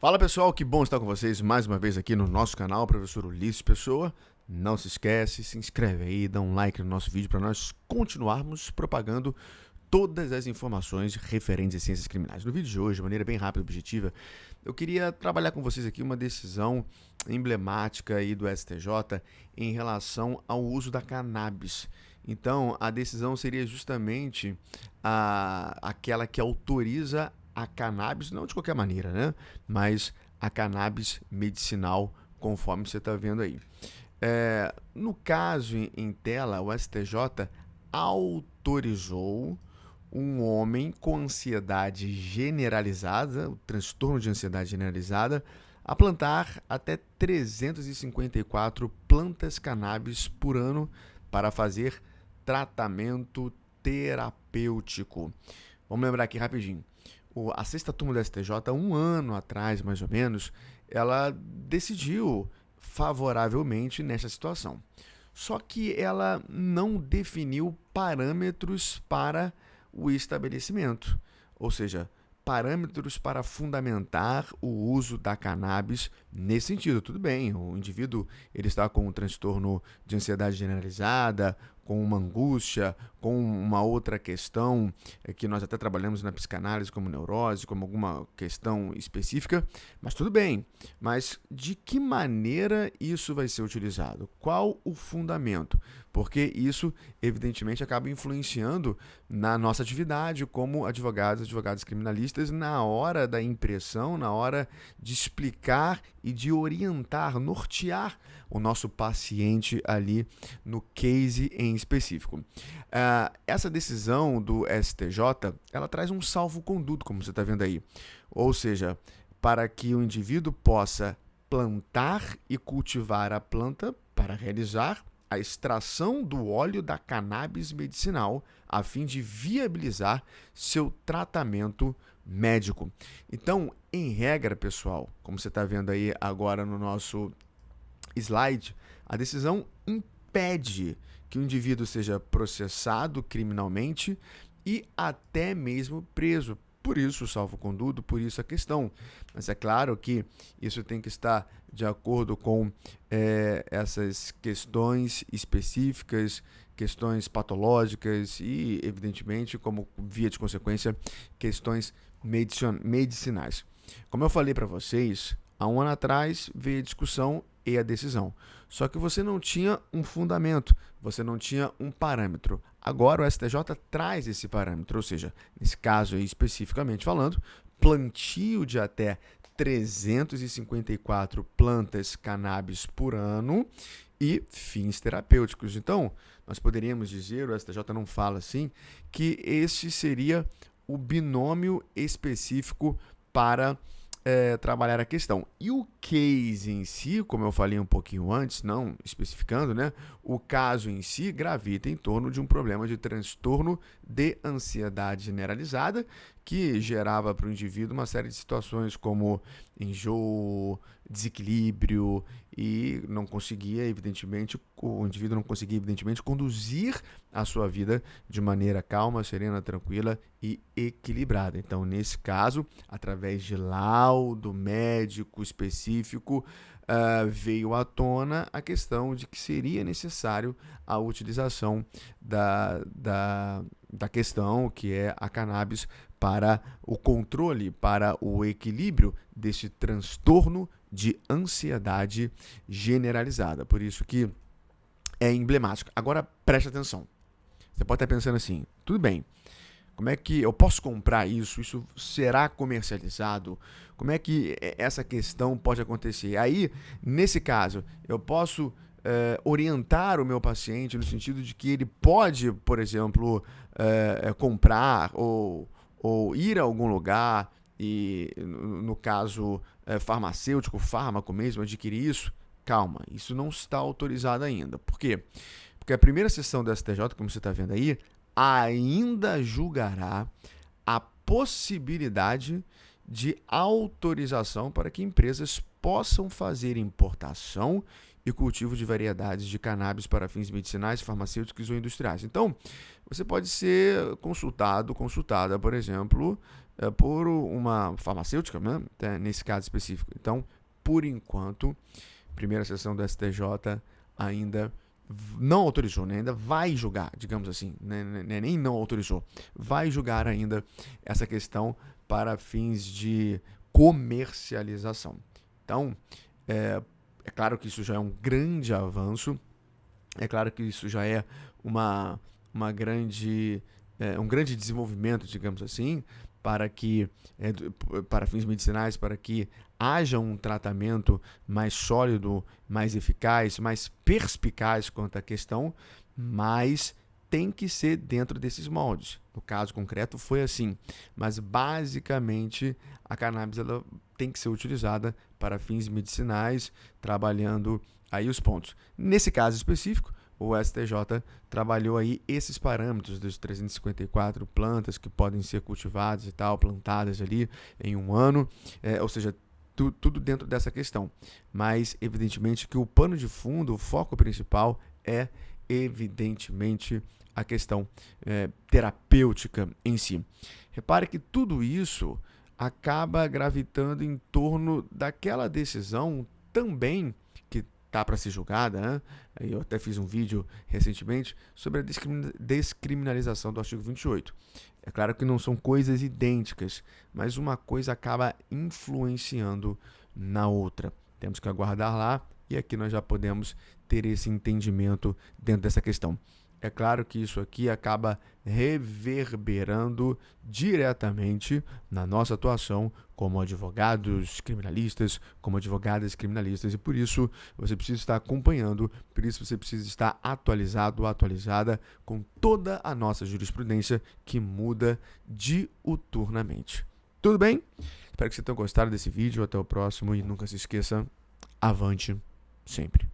Fala pessoal, que bom estar com vocês mais uma vez aqui no nosso canal, professor Ulisses Pessoa. Não se esquece, se inscreve aí, dá um like no nosso vídeo para nós continuarmos propagando todas as informações referentes às ciências criminais. No vídeo de hoje, de maneira bem rápida e objetiva, eu queria trabalhar com vocês aqui uma decisão emblemática aí do STJ em relação ao uso da cannabis. Então, a decisão seria justamente aquela que autoriza a cannabis, não de qualquer maneira, né? Mas a cannabis medicinal, conforme você está vendo aí. No caso em tela, o STJ autorizou um homem com ansiedade generalizada, o transtorno de ansiedade generalizada, a plantar até 354 plantas cannabis por ano para fazer tratamento terapêutico. Vamos lembrar aqui rapidinho. A sexta turma do STJ, um ano atrás, mais ou menos, ela decidiu favoravelmente nessa situação. Só que ela não definiu parâmetros para o estabelecimento, ou seja, parâmetros para fundamentar o uso da cannabis nesse sentido. Tudo bem, o indivíduo ele está com um transtorno de ansiedade generalizada, com uma angústia, com uma outra questão que nós até trabalhamos na psicanálise como neurose, como alguma questão específica, mas tudo bem. Mas de que maneira isso vai ser utilizado? Qual o fundamento? Porque isso, evidentemente, acaba influenciando na nossa atividade como advogados criminalistas na hora da impressão, na hora de explicar e de orientar, nortear o nosso paciente ali no case em específico. Essa decisão do STJ, ela traz um salvo-conduto, como você está vendo aí. Ou seja, para que o indivíduo possa plantar e cultivar a planta para realizar a extração do óleo da cannabis medicinal a fim de viabilizar seu tratamento médico. Então, em regra, pessoal, como você está vendo aí agora no nosso slide, a decisão impede que o indivíduo seja processado criminalmente e até mesmo preso. Por isso o salvo-conduto, por isso a questão. Mas é claro que isso tem que estar de acordo com essas questões específicas, questões patológicas e, evidentemente, como via de consequência, questões medicinais. Como eu falei para vocês, há um ano atrás veio a discussão e a decisão. Só que você não tinha um fundamento, você não tinha um parâmetro. Agora o STJ traz esse parâmetro, ou seja, nesse caso aí especificamente falando, plantio de até 354 plantas cannabis por ano e fins terapêuticos. Então, nós poderíamos dizer, o STJ não fala assim, que esse seria o binômio específico para trabalhar a questão. E o case em si, como eu falei um pouquinho antes, não especificando, né? O caso em si gravita em torno de um problema de transtorno de ansiedade generalizada que gerava para o indivíduo uma série de situações como enjoo, desequilíbrio e não conseguia, evidentemente, o indivíduo não conseguia, evidentemente, conduzir a sua vida de maneira calma, serena, tranquila e equilibrada. Então, nesse caso, através de laudo médico específico, veio à tona a questão de que seria necessário a utilização da questão que é a cannabis para o controle, para o equilíbrio desse transtorno de ansiedade generalizada. Por isso que é emblemático. Agora, preste atenção. Você pode estar pensando assim, tudo bem, como é que eu posso comprar isso? Isso será comercializado? Como é que essa questão pode acontecer? Aí, nesse caso, eu posso orientar o meu paciente no sentido de que ele pode, por exemplo, comprar ou ir a algum lugar e, no caso farmacêutico, fármaco mesmo, adquirir isso. Calma, isso não está autorizado ainda. Por quê? Porque a primeira sessão do STJ, como você está vendo aí, ainda julgará a possibilidade de autorização para que empresas possam fazer importação e cultivo de variedades de cannabis para fins medicinais, farmacêuticos ou industriais. Então, você pode ser consultada, por exemplo, por uma farmacêutica, né? Nesse caso específico. Então, por enquanto, primeira sessão do STJ ainda não autorizou, né? Ainda vai julgar, digamos assim, né? Nem não autorizou, vai julgar ainda essa questão para fins de comercialização. Então, é claro que isso já é um grande avanço, é claro que isso já é uma grande, um grande desenvolvimento, digamos assim, para que, para fins medicinais, para que haja um tratamento mais sólido, mais eficaz, mais perspicaz quanto à questão, mas tem que ser dentro desses moldes. No caso concreto foi assim, mas basicamente a cannabis ela tem que ser utilizada para fins medicinais, trabalhando aí os pontos. Nesse caso específico, o STJ trabalhou aí esses parâmetros dos 354 plantas que podem ser cultivadas e tal, plantadas ali em um ano, ou seja, tudo dentro dessa questão. Mas, evidentemente, que o pano de fundo, o foco principal é, evidentemente, a questão terapêutica em si. Repare que tudo isso acaba gravitando em torno daquela decisão também que está para ser julgada, né? Eu até fiz um vídeo recentemente sobre a descriminalização do artigo 28. É claro que não são coisas idênticas, mas uma coisa acaba influenciando na outra. Temos que aguardar lá e aqui nós já podemos ter esse entendimento dentro dessa questão. É claro que isso aqui acaba reverberando diretamente na nossa atuação como advogados criminalistas, como advogadas criminalistas, e por isso você precisa estar acompanhando, por isso você precisa estar atualizado, atualizada com toda a nossa jurisprudência que muda diuturnamente. Tudo bem? Espero que vocês tenham gostado desse vídeo. Até o próximo e nunca se esqueça, avante sempre.